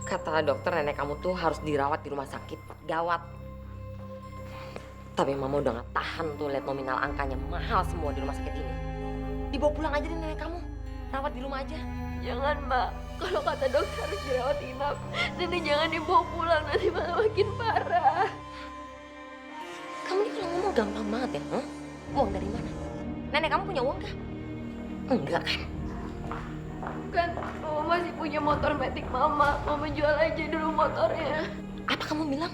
Kata dokter nenek kamu tuh harus dirawat di rumah sakit gawat. Tapi mama udah gak tahan tuh lihat nominal angkanya mahal semua di rumah sakit ini. Dibawa pulang aja deh nenek kamu, rawat di rumah aja. Jangan, Mbak. Kalau kata dokter harus dirawat inap, nenek jangan dibawa pulang, nanti malah makin parah. Kamu ini kalau ngomong gampang banget ya, huh? Uang dari mana? Nenek kamu punya uang gak? Enggak kan? Kan Mama masih punya motor metik Mama. Mama jual aja dulu motornya. Apa kamu bilang?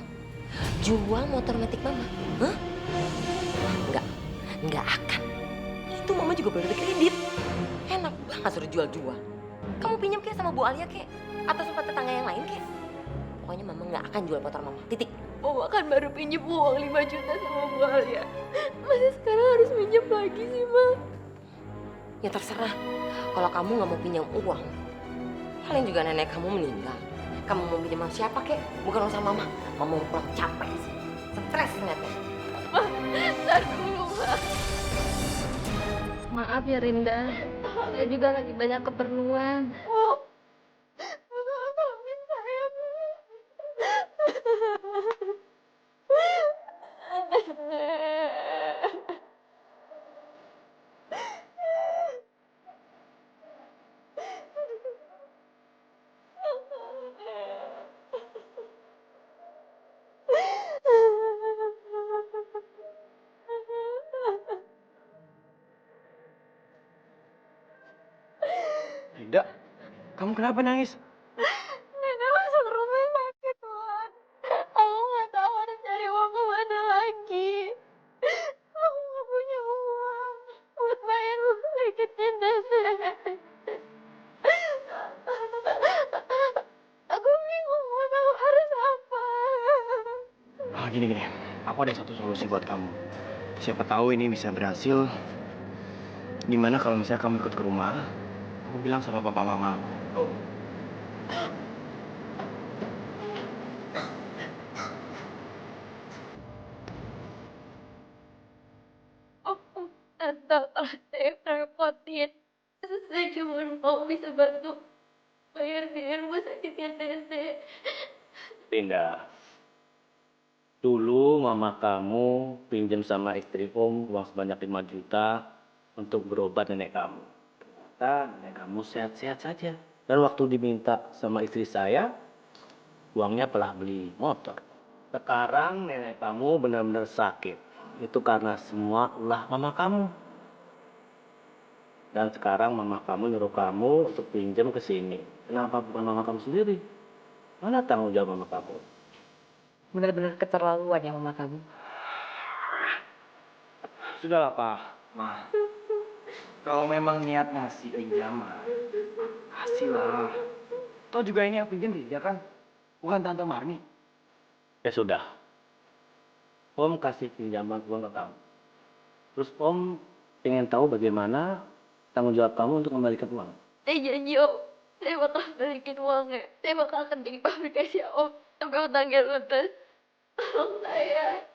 Jual motor metik mama? Hah? Enggak akan. Itu mama juga baru ada kredit. Enak banget suruh jual-jual. Kamu pinjam kayak sama Bu Alia kek? Atau sama tetangga yang lain kek? Pokoknya mama nggak akan jual motor mama. Titik. Mama kan baru pinjem uang 5 juta sama Bu Alia. Masa sekarang harus pinjam lagi sih, Ma? Ya terserah. Kalau kamu nggak mau pinjam uang, paling juga nenek kamu meninggal. Kamu mau pinjam sama siapa kek? Bukan sama mama. Mama mau pulang capek sih. Stres ternyata. Ma, ntar dulu, Ma. Maaf ya, Rinda. Saya juga lagi banyak keperluan. Oh. Maafin saya, Bu. Tidak, kamu kenapa nangis? Nenek masuk rumah sakit, Tuhan. Aku nggak tahu harus cari uang kemana lagi. Aku nggak punya uang buat bayar rumah sakit jenazah. Aku bingung mau tahu harus apa. Gini, aku ada satu solusi buat kamu. Siapa tahu ini bisa berhasil. Gimana kalau misalnya kamu ikut ke rumah, aku bilang sama papa mama. Aku nggak tahu kalau saya ngerepotin. Saya cuma mau bisa bantu bayar biaya rumah sakitnya nenek. Linda, dulu mama kamu pinjam sama istri Om uang sebanyak 5 juta untuk berobat nenek kamu. Ternyata nenek kamu sehat-sehat saja. Dan waktu diminta sama istri saya, uangnya telah beli motor. Sekarang nenek kamu benar-benar sakit. Itu karena semua ulah mama kamu. Dan sekarang mama kamu nyuruh kamu untuk pinjam ke sini. Kenapa bukan mama kamu sendiri? Mana tanggung jawab mama kamu? Bener-bener keterlaluan ya mama kamu. Sudahlah, Pak. Ma, kalau memang niat ngasih pinjaman, kasihlah. Toh juga ini yang pinjam dia kan, bukan Tante Marni. Ya sudah. Om kasih pinjaman uang ke kamu. Terus Om ingin tahu bagaimana tanggung jawab kamu untuk membalikan uang. Saya janji, Om. Saya bakal balikin uangnya. Saya bakal kerja di pabrikasi Om. Sampai utangnya lunas. Tolong saya.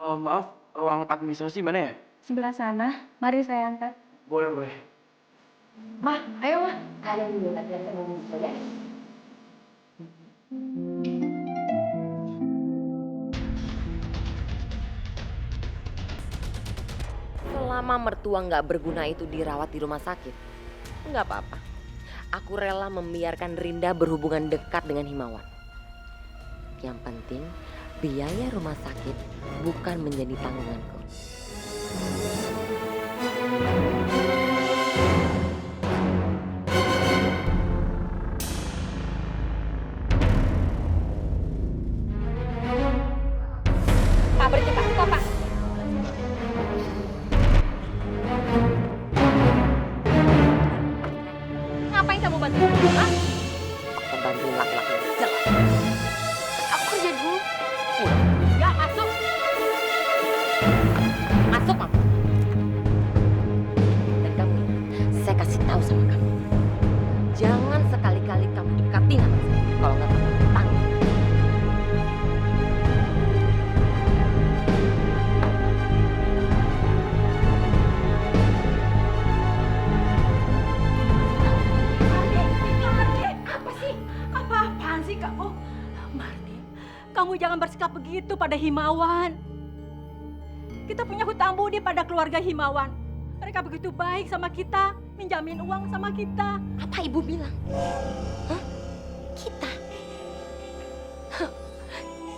Oh, maaf, ruang administrasi mana ya? Sebelah sana, mari saya angkat. Boleh, boleh. Ma, ayo Ma. Kalian dulu nanti saya ngomong ya. Selama mertua nggak berguna itu dirawat di rumah sakit, nggak apa-apa. Aku rela membiarkan Rinda berhubungan dekat dengan Himawan. Yang penting, biaya rumah sakit bukan menjadi tanggunganku. Pak, berhenti Pak, stop Pak. Ngapain kamu bantu? Hah? Paksa bantuin laki-laki jelas. Aku kerja dulu. Ya, masuk. Masuk, Mama. Dan kamu, saya kasih tahu sama kamu. Jangan sekali-kali kamu dekati anak saya. Kalau nggak kamu tanggung. jangan bersikap begitu pada Himawan. Kita punya hutang budi pada keluarga Himawan. Mereka begitu baik sama kita, minjamin uang sama kita. Apa ibu bilang? Hah? Kita? Hah,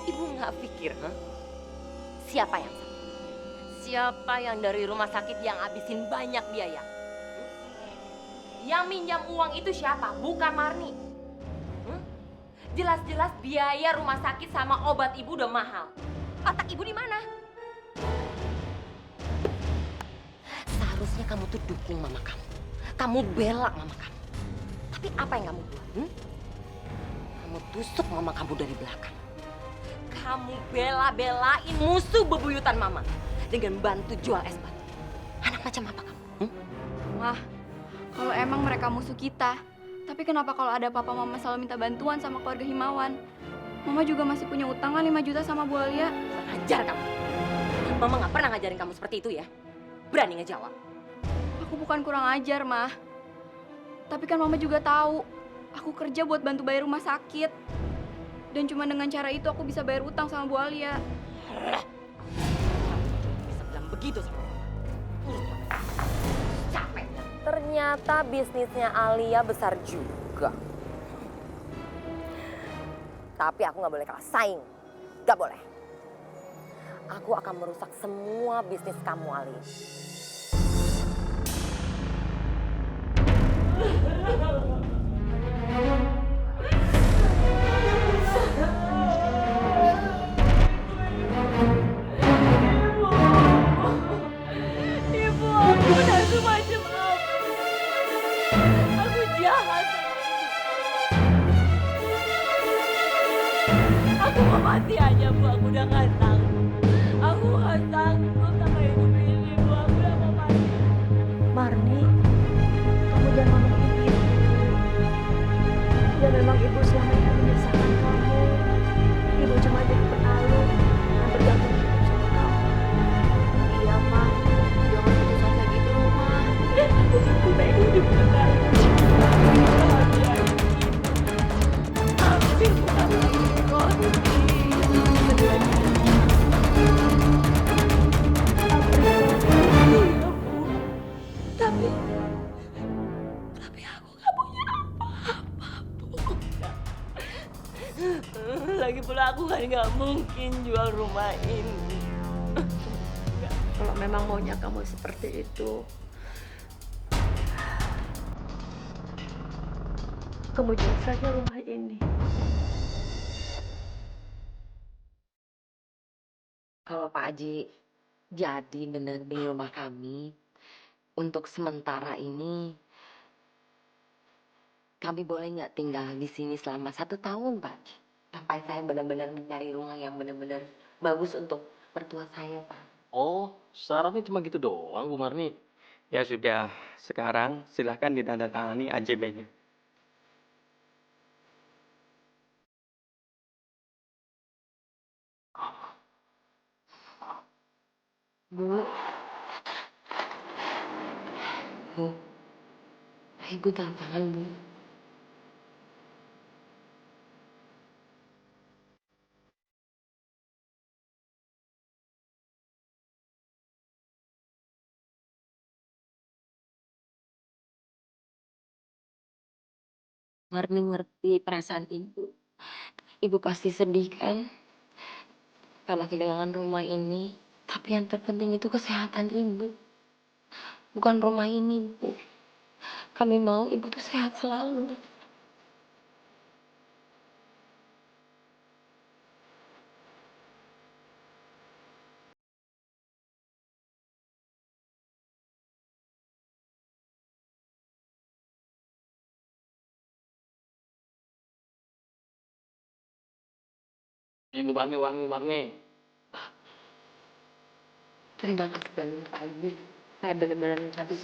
ibu nggak pikir, hah? Siapa yang salah? Siapa yang dari rumah sakit yang habisin banyak biaya? Yang minjam uang itu siapa? Bukan Marni. Jelas-jelas biaya rumah sakit sama obat ibu udah mahal. Otak ibu di mana? Seharusnya kamu tuh dukung mama kamu. Kamu bela mama kamu. Tapi apa yang kamu buat? Kamu tusuk mama kamu dari belakang. Kamu bela-belain musuh bebuyutan mama dengan bantu jual es batu. Anak macam apa kamu? Mah, kalau emang mereka musuh kita, tapi kenapa kalau ada papa mama selalu minta bantuan sama keluarga Himawan? Mama juga masih punya utang kan 5 juta sama Bu Alia. Ajar kamu. Mama nggak pernah ngajarin kamu seperti itu ya. Berani ngejawab. Aku bukan kurang ajar, Mah. Tapi kan Mama juga tahu, aku kerja buat bantu bayar rumah sakit. Dan cuma dengan cara itu aku bisa bayar utang sama Bu Alia. Bisa bilang begitu sama mama. Capek. Ternyata bisnisnya Alia besar juga. Tapi aku nggak boleh kalah saing. Nggak boleh. Aku akan merusak semua bisnis kamu, Alia. Ibu, aku udah semacam apa? Aku jahat sama ibu. Aku mau mati aja, Bu. Aku udah gak sanggup. Aku gak sanggup sama hidup ini, Bu. Aku udah mau mati. Marni, kamu jangan ngomong begitu. Ya memang ibu selama ini menyusahkan kamu. Ibu cuma jadi penalu yang bergantung hidup sama kamu. Iya, Ma. Jangan putus asa gitu, Ma. Aku tuh pengen hidup tenang. Bahagia. Tapi bukan tapi aku gak punya apa-apa, Bu. Lagi pula aku kan gak mungkin jual rumah ini. Kalau memang maunya kamu seperti itu, kamu jual saja rumah ini. Kalau Pak Haji jadi bener di rumah kami, untuk sementara ini, kami boleh nggak tinggal di sini selama 1 tahun, Pak? Sampai saya benar-benar mencari rumah yang benar-benar bagus untuk mertua saya, Pak. Oh, syaratnya cuma gitu doang, Bu Marni. Ya sudah, sekarang silahkan ditandatangani AJB-nya. Bu, Bu, Ibu tanda tangan, Bu. Marni ngerti perasaan Ibu. Ibu pasti sedih kan? Karena kehilangan rumah ini. Tapi yang terpenting itu kesehatan Ibu. Bukan rumah ini, Bu. Kami mau Ibu tuh sehat selalu. Bu Marni. Terima kasih banyak, Pak Haji. Saya benar-benar mencapai